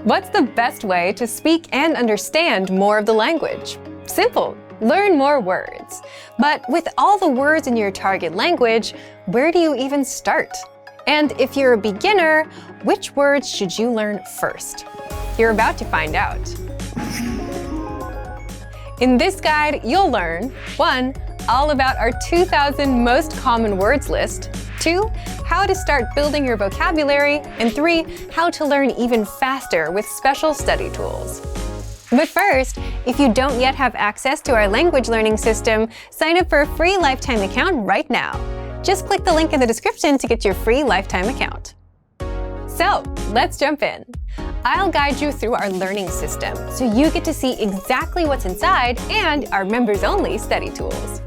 What's the best way to speak and understand more of the language? Simple. Learn more words. But with all the words in your target language, where do you even start? And if you're a beginner, which words should you learn first? You're about to find out. In this guide, you'll learn 1. All about our 2,000 most common words list, 2. How to start building your vocabulary, and 3. How to learn even faster with special study tools. But first, if you don't yet have access to our language learning system, sign up for a free lifetime account right now. Just click the link in the description to get your free lifetime account. So, let's jump in. I'll guide you through our learning system so you get to see exactly what's inside and our members-only study tools.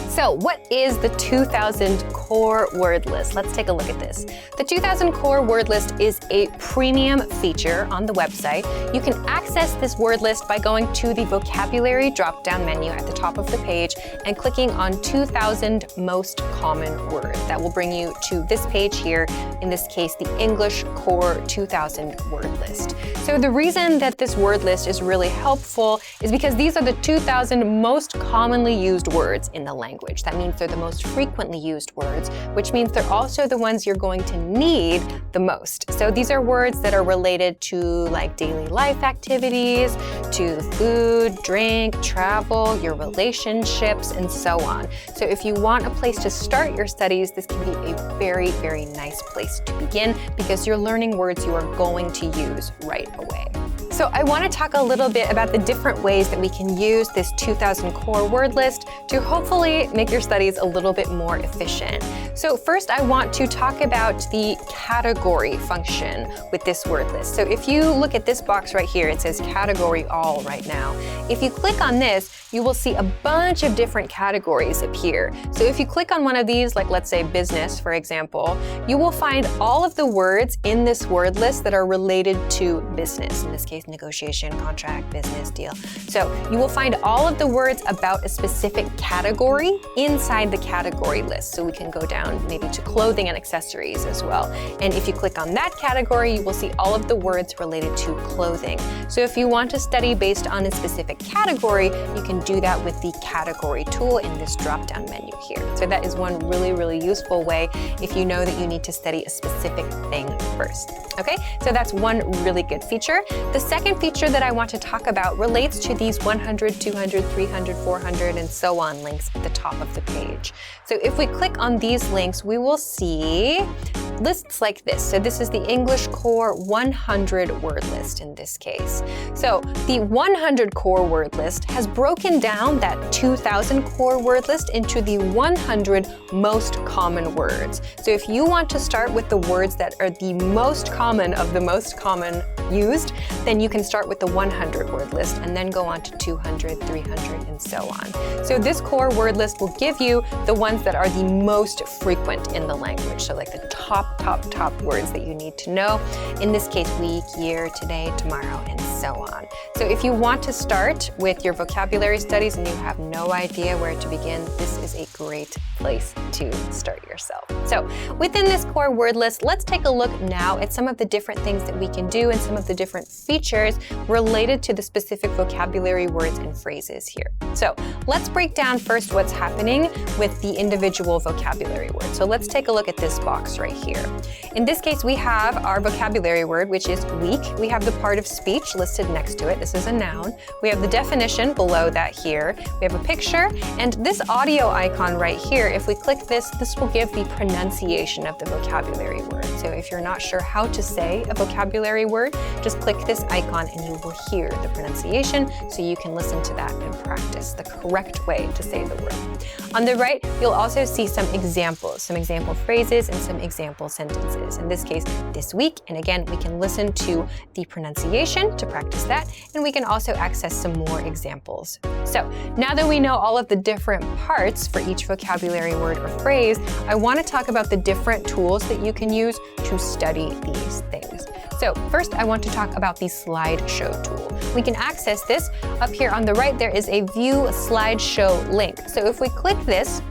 So what is the 2,000 core word list? Let's take a look at this. The 2,000 core word list is a premium feature on the website. You can access this word list by going to the vocabulary drop-down menu at the top of the page and clicking on 2,000 most common words. That will bring you to this page here, in this case, the English core 2,000 word list. So the reason that this word list is really helpful is because these are the 2,000 most commonly used words in the language. That means they're the most frequently used words, which means they're also the ones you're going to need the most. So these are words that are related to like daily life activities, to food, drink, travel, your relationships, and so on. So if you want a place to start your studies, this can be a very, very nice place to begin because you're learning words you are going to use right away. So I want to talk a little bit about the different ways that we can use this 2,000 core word list to hopefully make your studies a little bit more efficient. So first, I want to talk about the category function with this word list. So if you look at this box right here, it says category all right now. If you click on this, you will see a bunch of different categories appear. So if you click on one of these, like let's say business, for example, you will find all of the words in this word list that are related to business. In this case, negotiation, contract, business, deal. So you will find all of the words about a specific category inside the category list. So we can go down maybe to clothing and accessories as well. And if you click on that category, you will see all of the words related to clothing. So if you want to study based on a specific category, you can do that with the category tool in this drop-down menu here. So that is one really, really useful way if you know that you need to study a specific thing first. Okay, so that's one really good feature. The second feature that I want to talk about relates to these 100, 200, 300, 400, and so on links at the top of the page. So if we click on these links, we will see lists like this. So this is the English Core 100 word list in this case. So the 100 core word list has broken down that 2,000 core word list into the 100 most common words. So if you want to start with the words that are the most common of the most common used, then you can start with the 100 word list and then go on to 200, 300, and so on. So this core word list will give you the ones that are the most frequent in the language. So like the top words that you need to know. In this case, week, year, today, tomorrow, and so on. So if you want to start with your vocabulary studies and you have no idea where to begin, this is a great place to start yourself. So within this core word list, let's take a look now at some of the different things that we can do and some of the different features related to the specific vocabulary words and phrases here. So let's break down first what's happening with the individual vocabulary words. So let's take a look at this box right here. In this case, we have our vocabulary word, which is week. We have the part of speech listed next to it. This is a noun. We have the definition below that here. We have a picture, and this audio icon right here, if we click this, this will give the pronunciation of the vocabulary word. So if you're not sure how to say a vocabulary word, just click this icon and you will hear the pronunciation so you can listen to that and practice the correct way to say the word. On the right, you'll also see some examples, some example phrases and some example sentences. In this case, this week. And again, we can listen to the pronunciation to practice that, and we can also access some more examples. So now that we know all of the different parts for each vocabulary word or phrase, I want to talk about the different tools that you can use to study these things. So first, I want to talk about the slideshow tool. We can access this. Up here on the right, there is a View Slideshow link. So if we click this,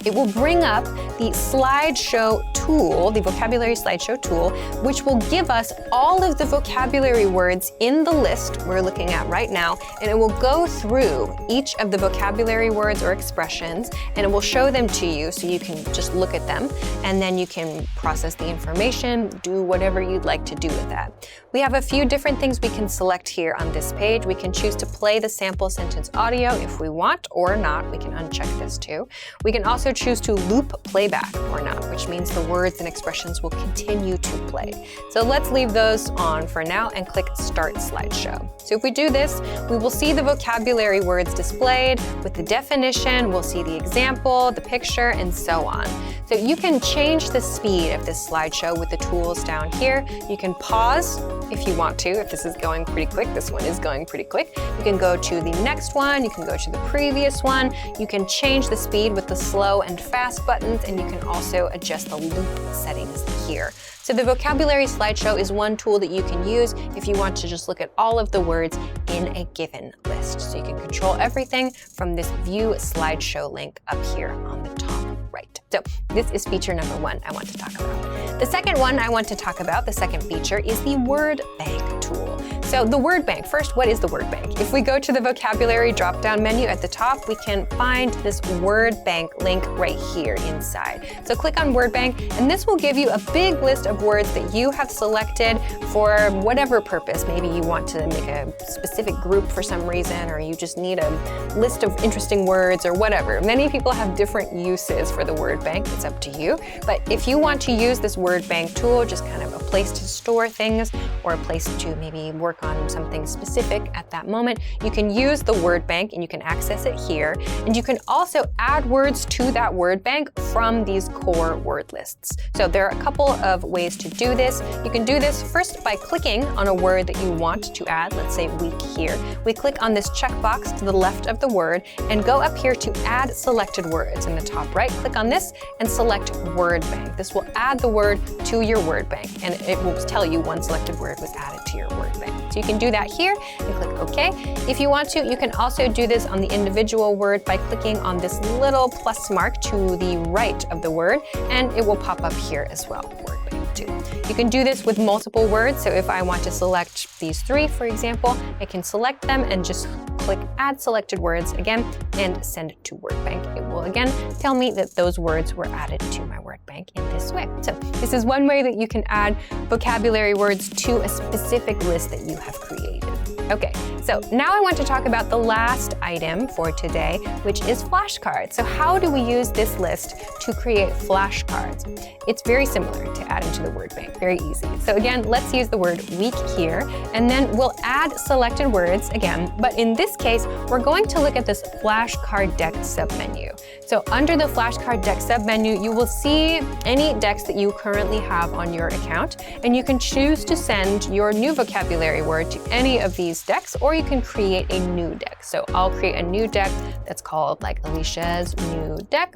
it will bring up the slideshow tool, the vocabulary slideshow tool, which will give us all of the vocabulary words in the list we're looking at right now, and it will go through each of the vocabulary words or expressions, and it will show them to you so you can just look at them, and then you can process the information, do whatever you'd like to do with that. We have a few different things we can select here on this page. We can choose to play the sample sentence audio if we want or not. We can uncheck this too. We can also choose to loop playback or not, which means the words and expressions will continue to play. So let's leave those on for now and click Start Slideshow. So if we do this, we will see the vocabulary words displayed with the definition, we'll see the example, the picture, and so on. So you can change the speed of this slideshow with the tools down here. You can pause if you want to, if this is going pretty quick. This one is going pretty quick. You can go to the next one, you can go to the previous one. You can change the speed with the slow and fast buttons, and you can also adjust the loop settings here. So the vocabulary slideshow is one tool that you can use if you want to just look at all of the words in a given list. So you can control everything from this View Slideshow link up here on the top right. So this is feature number 1 I want to talk about. The second one I want to talk about, the second feature, is the word bank tool. So the word bank, first, what is the word bank? If we go to the vocabulary drop-down menu at the top, we can find this word bank link right here inside. So click on word bank, and this will give you a big list of words that you have selected for whatever purpose. Maybe you want to make a specific group for some reason, or you just need a list of interesting words or whatever. Many people have different uses for the word bank. It's up to you. But if you want to use this word bank tool, just kind of a place to store things or a place to maybe work on something specific at that moment, you can use the word bank and you can access it here. And you can also add words to that word bank from these core word lists. So there are a couple of ways to do this. You can do this first by clicking on a word that you want to add, let's say week here. We click on this checkbox to the left of the word and go up here to add selected words in the top right. Click on this and select word bank. This will add the word to your word bank, and it will tell you one selected word was added to your word bank. So you can do that here and click OK. If you want to, you can also do this on the individual word by clicking on this little plus mark to the right of the word, and it will pop up here as well, word bank too. You can do this with multiple words. So if I want to select these 3, for example, I can select them and just click Add Selected Words again and send it to word bank. It will again tell me that those words were added to my word bank in this way. So this is one way that you can add vocabulary words to a specific list that you have created. Okay, so now I want to talk about the last item for today, which is flashcards. So how do we use this list to create flashcards? It's very similar to adding to the word bank, very easy. So again, let's use the word week here, and then we'll add selected words again, but in this case, we're going to look at this flashcard deck submenu. So under the flashcard deck submenu, you will see any decks that you currently have on your account, and you can choose to send your new vocabulary word to any of these decks, or you can create a new deck. So I'll create a new deck that's called like Alicia's new deck,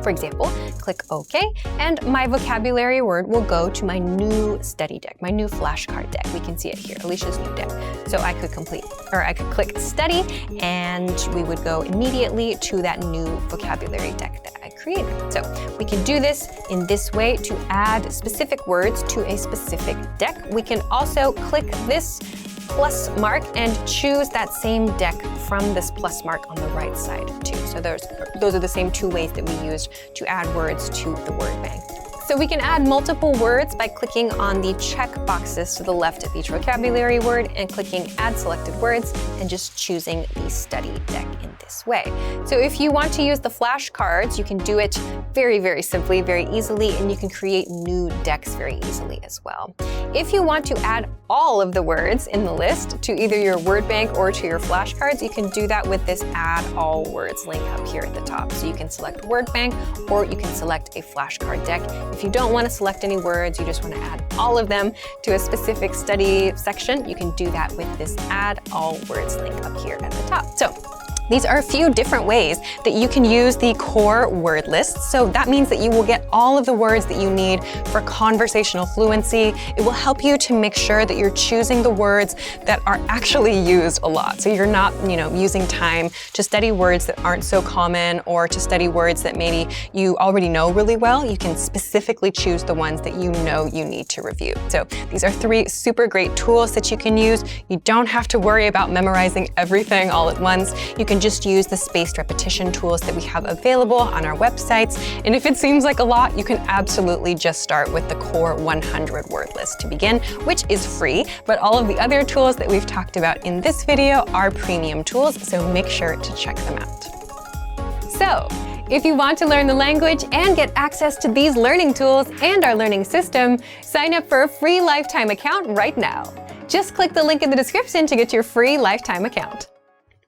for example. Click OK, and my vocabulary word will go to my new study deck, my new flashcard deck. We can see it here, Alicia's new deck. So I could click study, and we would go immediately to that new vocabulary deck that I created. So we can do this in this way to add specific words to a specific deck. We can also click this plus mark and choose that same deck from this plus mark on the right side too. So those are the same 2 ways that we used to add words to the word bank. So we can add multiple words by clicking on the check boxes to the left of each vocabulary word and clicking Add Selected Words and just choosing the study deck in this way. So if you want to use the flashcards, you can do it very, very simply, very easily, and you can create new decks very easily as well. If you want to add all of the words in the list to either your word bank or to your flashcards, you can do that with this Add All Words link up here at the top. So you can select word bank, or you can select a flashcard deck. If you don't want to select any words, you just want to add all of them to a specific study section, you can do that with this Add All Words link up here at the top. So These are a few different ways that you can use the core word list. So that means that you will get all of the words that you need for conversational fluency. It will help you to make sure that you're choosing the words that are actually used a lot. So you're not, using time to study words that aren't so common or to study words that maybe you already know really well. You can specifically choose the ones that you know you need to review. So these are 3 super great tools that you can use. You don't have to worry about memorizing everything all at once. You can just use the spaced repetition tools that we have available on our websites. And if it seems like a lot, you can absolutely just start with the core 100 word list to begin, which is free. But all of the other tools that we've talked about in this video are premium tools, so make sure to check them out. So, if you want to learn the language and get access to these learning tools and our learning system, sign up for a free lifetime account right now. Just click the link in the description to get your free lifetime account.